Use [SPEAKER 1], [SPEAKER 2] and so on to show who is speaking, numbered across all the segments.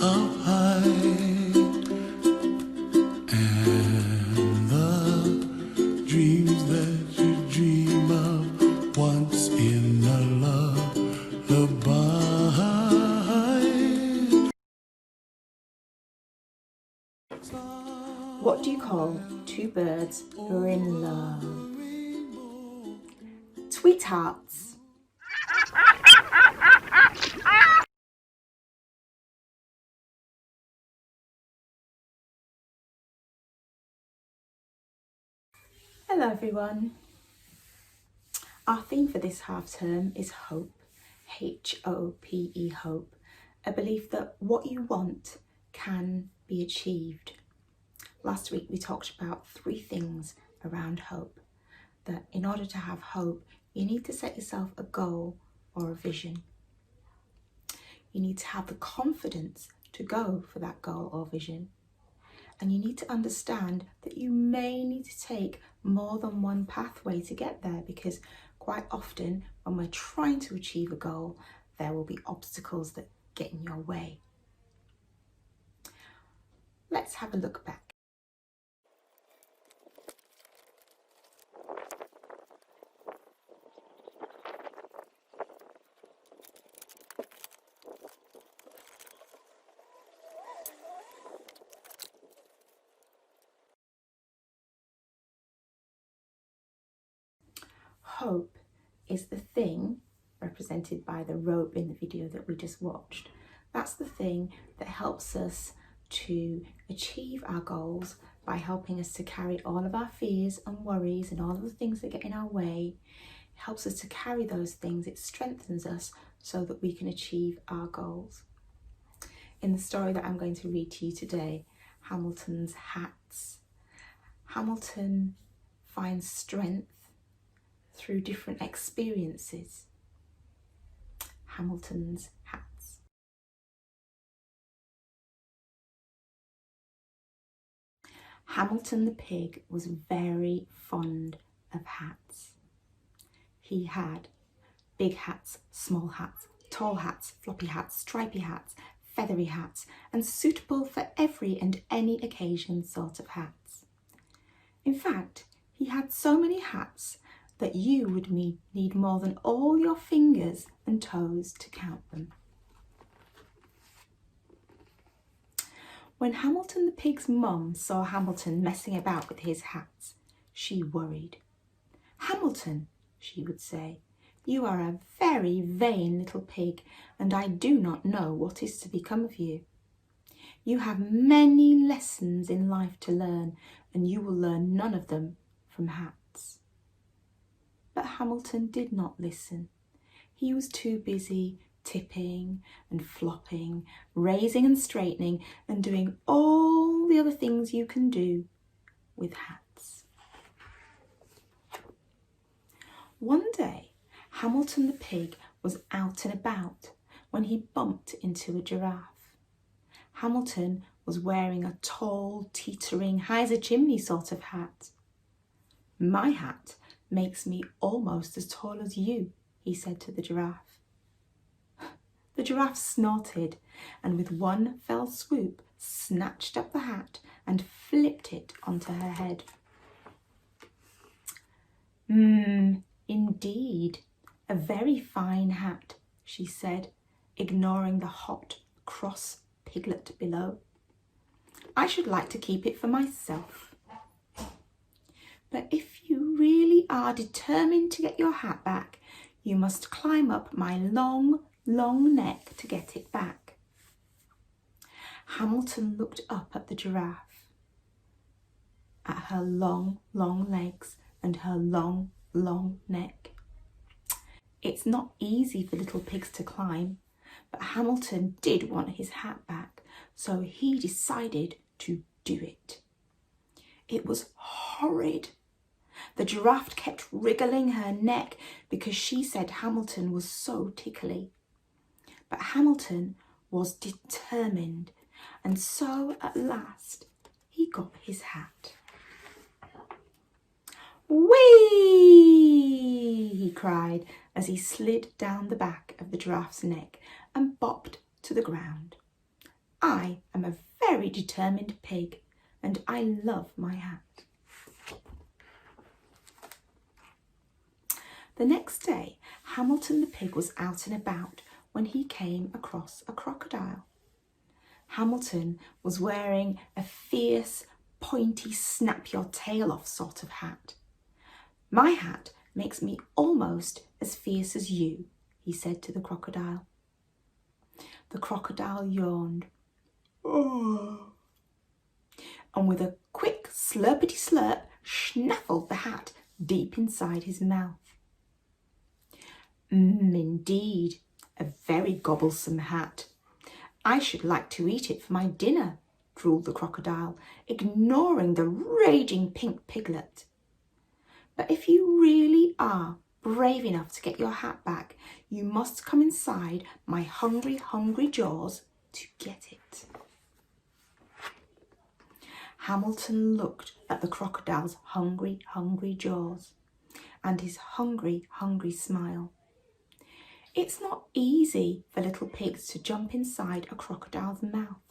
[SPEAKER 1] up high, and the dreams that you dream of once in a lullaby.
[SPEAKER 2] What do you call two birds who are in love? Sweethearts. Hello everyone. Our theme for this half term is hope. H-O-P-E, hope. A belief that what you want can be achieved. Last week we talked about 3 things around hope. That in order to have hope, you need to set yourself a goal or a vision. You need to have the confidence to go for that goal or vision. And you need to understand that you may need to take more than one pathway to get there, because quite often when we're trying to achieve a goal, there will be obstacles that get in your way. Let's have a look back. Hope is the thing represented by the rope in the video that we just watched. That's the thing that helps us to achieve our goals by helping us to carry all of our fears and worries and all of the things that get in our way. It helps us to carry those things. It strengthens us so that we can achieve our goals. In the story that I'm going to read to you today, Hamilton's hats, Hamilton finds strength through different experiences. Hamilton's hats. Hamilton the pig was very fond of hats. He had big hats, small hats, tall hats, floppy hats, stripy hats, feathery hats, and suitable for every and any occasion sort of hats. In fact, he had so many hats that you would need more than all your fingers and toes to count them. When Hamilton the pig's mum saw Hamilton messing about with his hats, she worried. "Hamilton," she would say, "you are a very vain little pig, and I do not know what is to become of you. You have many lessons in life to learn, and you will learn none of them from hats." But Hamilton did not listen. He was too busy tipping and flopping, raising and straightening, and doing all the other things you can do with hats. One day, Hamilton the pig was out and about when he bumped into a giraffe. Hamilton was wearing a tall, teetering, high as a chimney sort of hat. "My hat makes me almost as tall as you," he said to the giraffe. The giraffe snorted and with one fell swoop snatched up the hat and flipped it onto her head. Indeed, a very fine hat," she said, ignoring the hot, cross piglet below. "I should like to keep it for myself. But if you really are determined to get your hat back, you must climb up my long, long neck to get it back." Hamilton looked up at the giraffe, at her long, long legs and her long, long neck. It's not easy for little pigs to climb, but Hamilton did want his hat back, so he decided to do it. It was horrid. The giraffe kept wriggling her neck because she said Hamilton was so tickly. But Hamilton was determined, and so at last he got his hat. "Whee!" he cried as he slid down the back of the giraffe's neck and bopped to the ground. I am a very determined pig and I love my hat. The next day, Hamilton the pig was out and about when he came across a crocodile. Hamilton was wearing a fierce, pointy, snap-your-tail-off sort of hat. "My hat makes me almost as fierce as you," he said to the crocodile. The crocodile yawned. "Oh," and with a quick slurpity-slurp, snaffled the hat deep inside his mouth. Indeed, a very gobblesome hat. I should like to eat it for my dinner," drawled the crocodile, ignoring the raging pink piglet. "But if you really are brave enough to get your hat back, you must come inside my hungry, hungry jaws to get it." Hamilton looked at the crocodile's hungry, hungry jaws and his hungry, hungry smile. It's not easy for little pigs to jump inside a crocodile's mouth,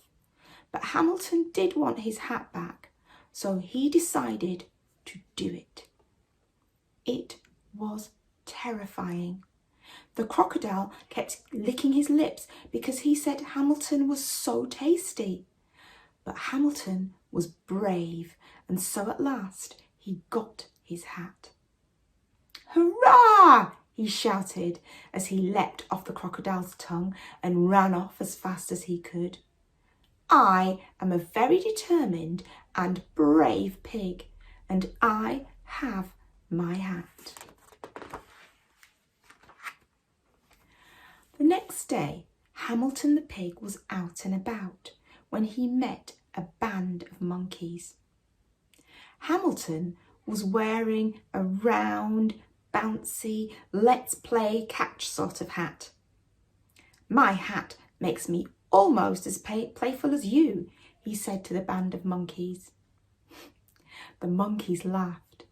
[SPEAKER 2] but Hamilton did want his hat back, so he decided to do it. It was terrifying. The crocodile kept licking his lips because he said Hamilton was so tasty. But Hamilton was brave, and so at last he got his hat. "Hurrah!" he shouted as he leapt off the crocodile's tongue and ran off as fast as he could. "I am a very determined and brave pig, and I have my hat." The next day, Hamilton the pig was out and about when he met a band of monkeys. Hamilton was wearing a round, bouncy, let's play catch sort of hat. "My hat makes me almost as playful as you," he said to the band of monkeys. The monkeys laughed,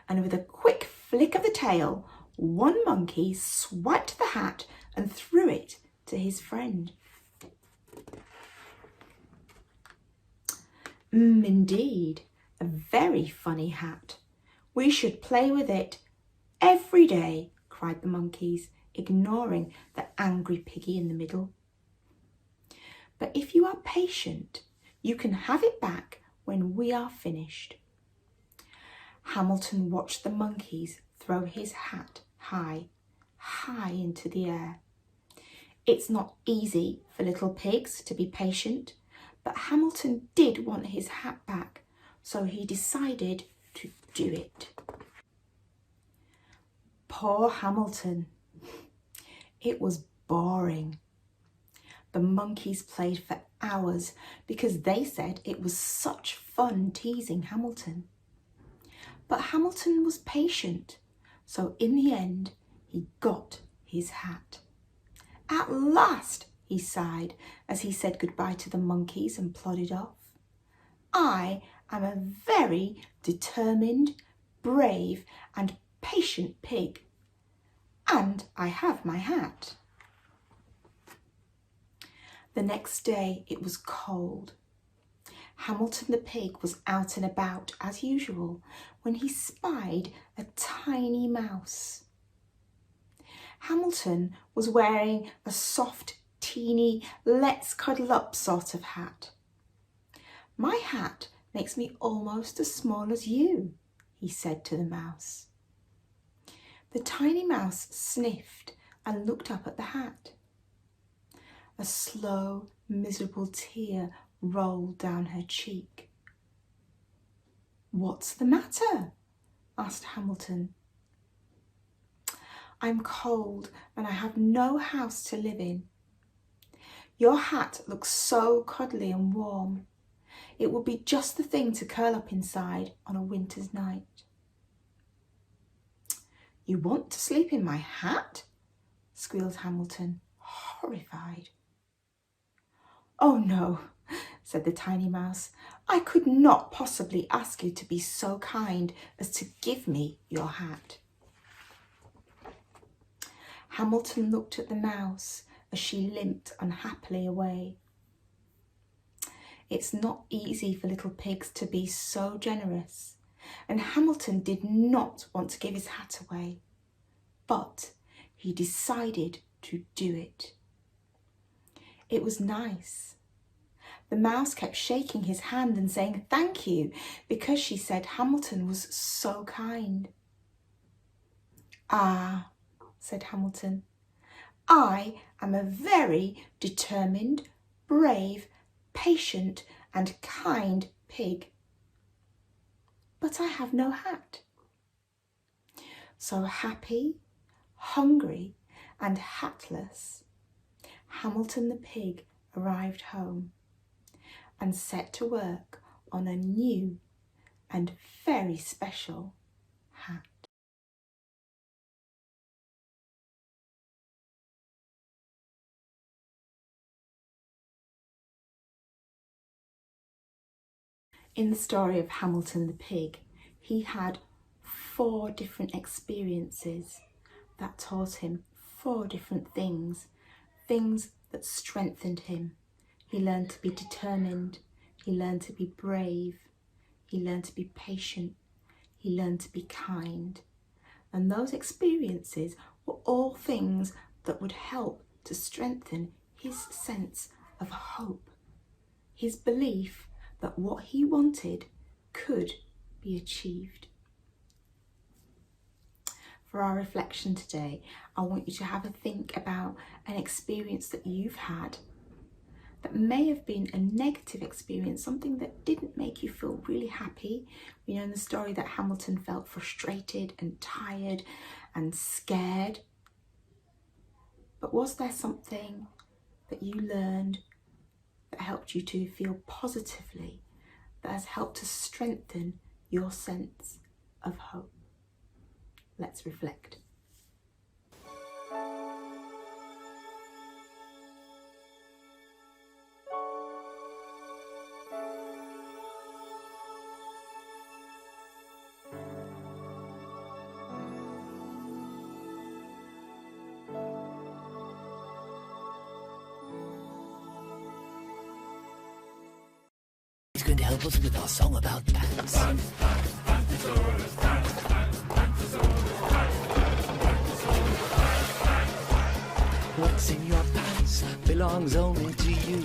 [SPEAKER 2] and with a quick flick of the tail, one monkey swiped the hat and threw it to his friend. Indeed, a very funny hat. We should play with it every day," cried the monkeys, ignoring the angry piggy in the middle. "But if you are patient, you can have it back when we are finished." Hamilton watched the monkeys throw his hat high, high into the air. It's not easy for little pigs to be patient, but Hamilton did want his hat back, so he decided to do it. Poor Hamilton. It was boring. The monkeys played for hours because they said it was such fun teasing Hamilton. But Hamilton was patient, so in the end, he got his hat. "At last," he sighed as he said goodbye to the monkeys and plodded off. "I am a very determined, brave and patient pig, and I have my hat." The next day it was cold. Hamilton the pig was out and about as usual when he spied a tiny mouse. Hamilton was wearing a soft, teeny, let's cuddle up sort of hat. "My hat makes me almost as small as you," he said to the mouse. The tiny mouse sniffed and looked up at the hat. A slow, miserable tear rolled down her cheek. "What's the matter?" asked Hamilton. "I'm cold and I have no house to live in. Your hat looks so cuddly and warm. It would be just the thing to curl up inside on a winter's night." "You want to sleep in my hat?" squealed Hamilton, horrified. "Oh no," said the tiny mouse. "I could not possibly ask you to be so kind as to give me your hat." Hamilton looked at the mouse as she limped unhappily away. It's not easy for little pigs to be so generous, and Hamilton did not want to give his hat away, but he decided to do it. It was nice. The mouse kept shaking his hand and saying thank you because she said Hamilton was so kind. "Ah," said Hamilton, "I am a very determined, brave, patient and kind pig. But I have no hat." So happy, hungry and hatless, Hamilton the pig arrived home and set to work on a new and very special hat. In the story of Hamilton the pig, he had 4 different experiences that taught him 4 different things that strengthened him. He learned to be determined, he learned to be brave, he learned to be patient, he learned to be kind. And those experiences were all things that would help to strengthen his sense of hope, his belief that what he wanted could be achieved. For our reflection today, I want you to have a think about an experience that you've had that may have been a negative experience, something that didn't make you feel really happy. We know in the story that Hamilton felt frustrated and tired and scared. But was there something that you learned that helped you to feel positively, that has helped to strengthen your sense of hope? Let's reflect.
[SPEAKER 3] He's going to help us with our song about pants. What's in your pants belongs only to you.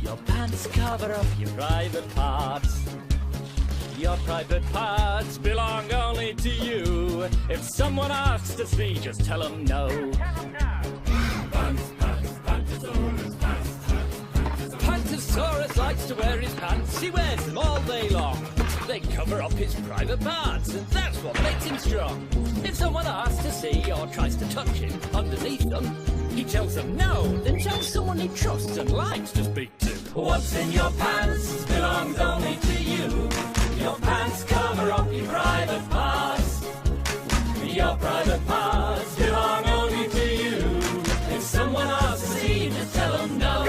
[SPEAKER 3] Your pants cover up your private parts. Your private parts belong only to you. If someone asks to see, just tell them no. Pantosaurus likes to wear his pants. He wears them all day long. They cover up his private parts, and that's what makes him strong. If someone asks to see or tries to touch him underneath them, he tells them no, then tells someone he trusts and likes to speak to. What's in your pants belongs only to you. Your pants cover up your private parts. Your private parts belong only to you. If someone asks to see, just tell them no.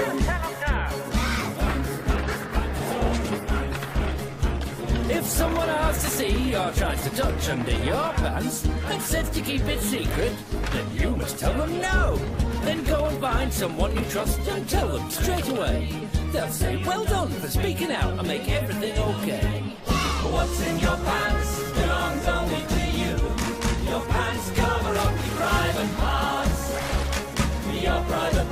[SPEAKER 3] If someone asks to see or tries to touch under your pants and says to keep it secret, then you must tell them no. Then go and find someone you trust and tell them straight away. They'll say, well done for speaking out and make everything okay. What's in your pants belongs only to you. Your pants cover up your private parts. Your private